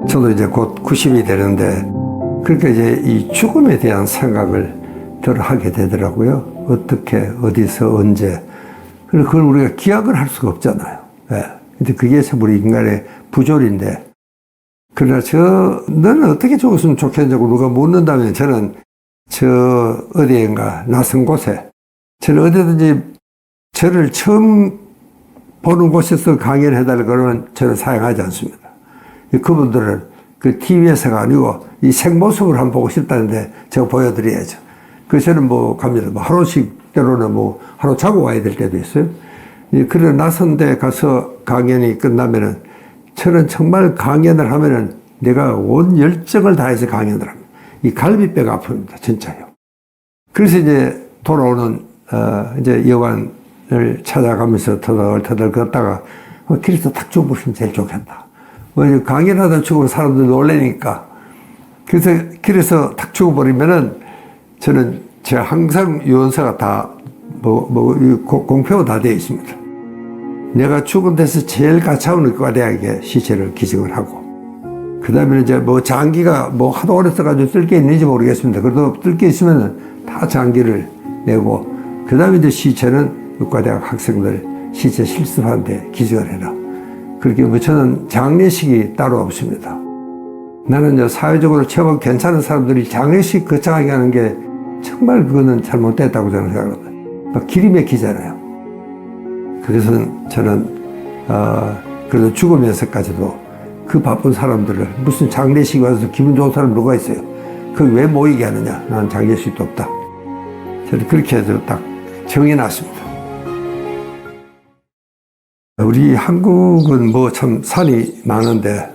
저도 이제 곧 90이 되는데 그렇게 이제 이 죽음에 대한 생각을 덜 하게 되더라고요. 어떻게, 어디서, 언제. 그걸 우리가 기약을 할 수가 없잖아요. 예. 근데 그게 참 우리 인간의 부조리인데. 그러나 너는 어떻게 죽었으면 좋겠냐고 누가 묻는다면 저는 어디인가 낯선 곳에, 저는 어디든지 저를 처음 보는 곳에서 강연을 해달라고 그러면 저는 사양하지 않습니다. 그분들은 그 TV에서가 아니고 이 생모습을 한번 보고 싶다는데 제가 보여드려야죠. 그래서 저는 갑니다. 하루씩 때로는 하루 자고 와야 될 때도 있어요. 그래 낯선 데 가서 강연이 끝나면은 저는 정말 강연을 하면은 내가 온 열정을 다해서 강연을 합니다. 이 갈비뼈가 아픕니다. 진짜요. 그래서 이제 돌아오는, 이제 여관을 찾아가면서 터덜터덜 걷다가 길에서 탁 죽어보시면 제일 좋겠다. 강연하다 죽으면 사람들 놀래니까. 그래서 길에서 탁 죽어버리면은 저는 제가 항상 유언서가 다 공표가 다 되어 있습니다. 내가 죽은 데서 제일 가까운 의과대학에 시체를 기증을 하고, 그 다음에 이제 장기가 하도 오래 써가지고 뜰 게 있는지 모르겠습니다. 그래도 뜰 게 있으면 다 장기를 내고, 그 다음에 이제 시체는 의과대학 학생들 시체 실습하는데 기증을 해라. 그렇게 저는 장례식이 따로 없습니다. 나는 이제 사회적으로 제법 괜찮은 사람들이 장례식 거창하게 하는 게 정말 그거는 잘못됐다고 저는 생각합니다. 막 길이 막히잖아요. 그래서 저는 그래도 죽으면서까지도 그 바쁜 사람들을, 무슨 장례식 와서 기분 좋은 사람 누가 있어요? 거기 왜 모이게 하느냐? 나는 장례식도 없다. 저는 그렇게 해서 딱 정해놨습니다. 우리 한국은 참 산이 많은데,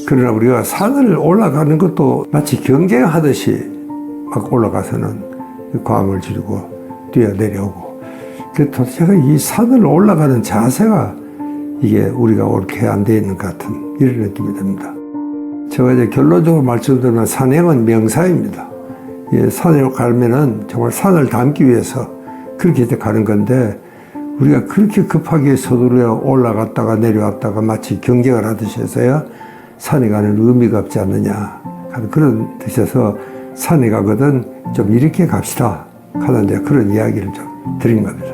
그러나 우리가 산을 올라가는 것도 마치 경쟁하듯이 막 올라가서는 괌을 지르고 뛰어내려오고, 그래서 제가 이 산을 올라가는 자세가 이게 우리가 옳게 안 돼 있는 것 같은 이런 느낌이 듭니다. 제가 이제 결론적으로 말씀드리면 산행은 명사입니다. 산에 가면은 정말 산을 담기 위해서 그렇게 이제 가는 건데, 우리가 그렇게 급하게 서두르어 올라갔다가 내려왔다가 마치 경쟁을 하듯이 해서야 산에 가는 의미가 없지 않느냐 하는 그런 뜻에서 산에 가거든 좀 이렇게 갑시다 하는 이제 그런 이야기를 좀 드린 겁니다.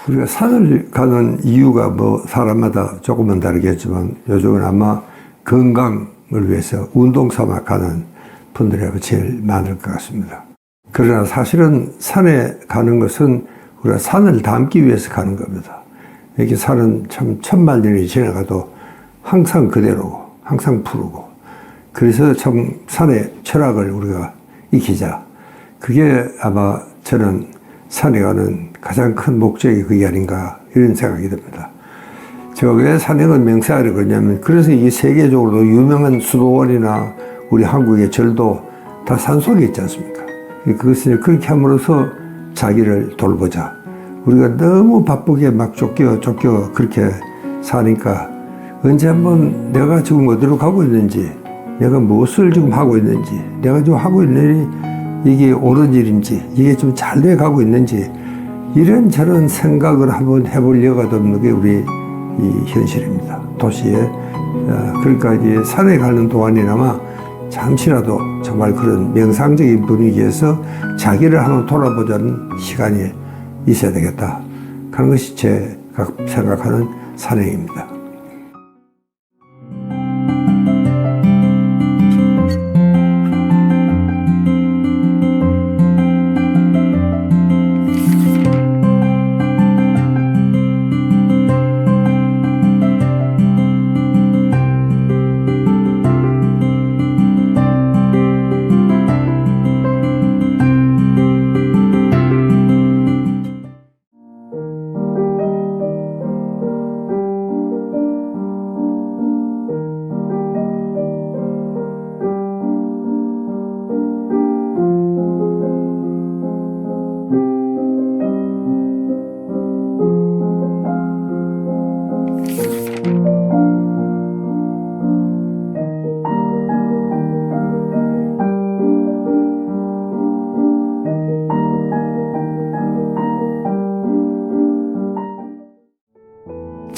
우리가 산을 가는 이유가 사람마다 조금은 다르겠지만 요즘은 아마 건강을 위해서 운동 삼아 가는 분들이 제일 많을 것 같습니다. 그러나 사실은 산에 가는 것은 우리가 산을 담기 위해서 가는 겁니다. 이렇게 산은 참 천만 년이 지나가도 항상 그대로고 항상 푸르고, 그래서 참 산의 철학을 우리가 익히자. 그게 아마 저는 산에 가는 가장 큰 목적이 그게 아닌가 이런 생각이 듭니다. 제가 왜 산행은 명사를 그러냐면, 그래서 이 세계적으로도 유명한 수도원이나 우리 한국의 절도 다 산속에 있지 않습니까? 그것을 그렇게 함으로써 자기를 돌보자. 우리가 너무 바쁘게 막 쫓겨 그렇게 사니까 언제 한번 내가 지금 어디로 가고 있는지, 내가 무엇을 지금 하고 있는지, 내가 지금 하고 있는 일이 이게 옳은 일인지, 이게 좀 잘 돼 가고 있는지, 이런저런 생각을 한번 해볼 여가도 없는 게 우리 이 현실입니다. 도시에. 그러니까 이제 산에 가는 동안이나마 잠시라도 정말 그런 명상적인 분위기에서 자기를 한번 돌아보자는 시간이 있어야 되겠다 하는 것이 제가 생각하는 산행입니다.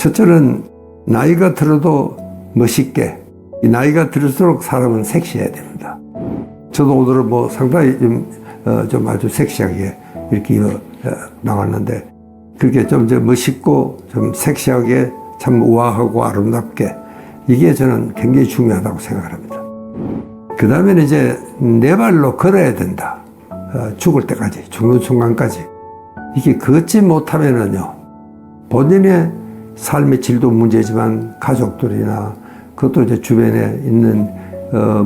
첫째는 나이가 들어도 멋있게, 이 나이가 들을수록 사람은 섹시해야 됩니다. 저도 오늘은 뭐 상당히 좀 아주 섹시하게 이렇게 나왔는데, 그렇게 좀 멋있고 좀 섹시하게 참 우아하고 아름답게, 이게 저는 굉장히 중요하다고 생각을 합니다. 그 다음에는 이제 내 발로 걸어야 된다. 죽을 때까지, 죽는 순간까지. 이게 걷지 못하면은요, 본인의 삶의 질도 문제지만 가족들이나 그것도 이제 주변에 있는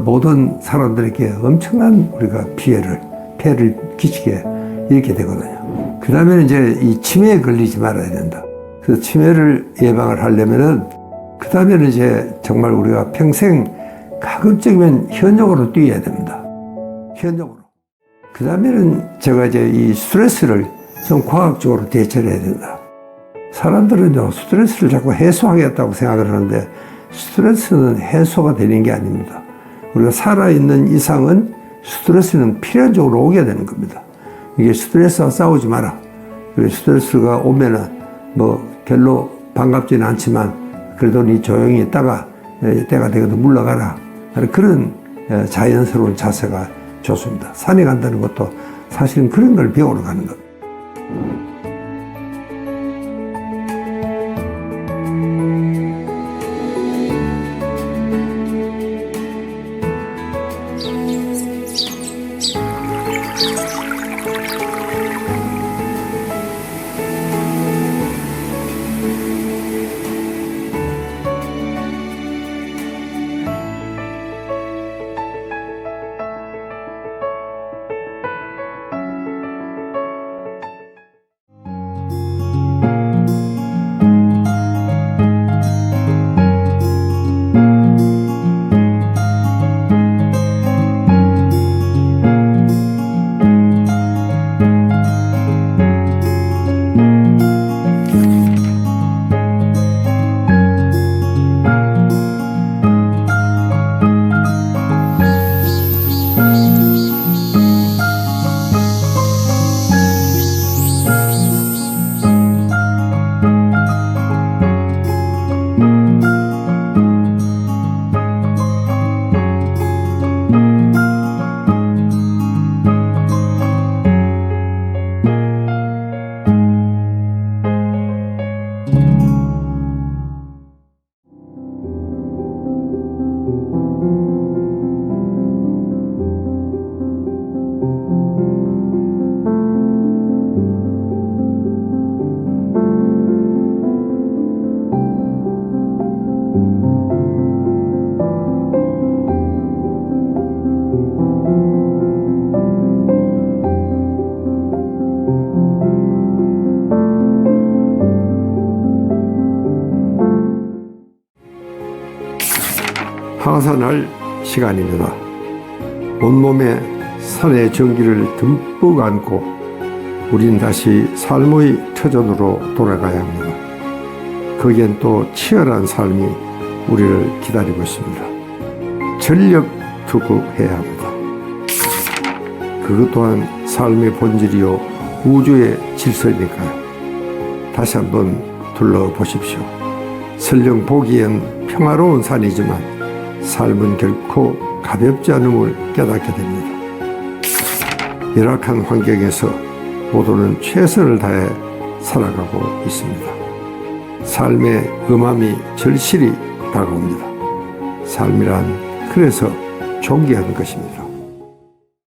모든 사람들에게 엄청난 우리가 폐해를 끼치게 이렇게 되거든요. 그 다음에는 이제 이 치매에 걸리지 말아야 된다. 그래서 치매를 예방을 하려면은, 그 다음에는 이제 정말 우리가 평생 가급적이면 현역으로 뛰어야 됩니다. 현역으로. 그 다음에는 제가 이제 이 스트레스를 좀 과학적으로 대처를 해야 된다. 사람들은요, 스트레스를 자꾸 해소하겠다고 생각을 하는데, 스트레스는 해소가 되는 게 아닙니다. 우리가 살아있는 이상은 스트레스는 필연적으로 오게 되는 겁니다. 이게 스트레스와 싸우지 마라. 그래서 스트레스가 오면은 뭐 별로 반갑지는 않지만 그래도 니 조용히 있다가 때가 되거든 물러가라. 그런 자연스러운 자세가 좋습니다. 산에 간다는 것도 사실은 그런 걸 배우러 가는 겁니다. 하산할 시간입니다. 온몸에 산의 전기를 듬뿍 안고 우린 다시 삶의 터전으로 돌아가야 합니다. 거기엔 또 치열한 삶이 우리를 기다리고 있습니다. 전력 투구해야 합니다. 그것 또한 삶의 본질이요 우주의 질서이니까요. 다시 한번 둘러보십시오. 설령 보기엔 평화로운 산이지만 삶은 결코 가볍지 않음을 깨닫게 됩니다. 열악한 환경에서 모두는 최선을 다해 살아가고 있습니다. 삶의 음함이 절실히 다가옵니다. 삶이란 그래서 존귀한 것입니다.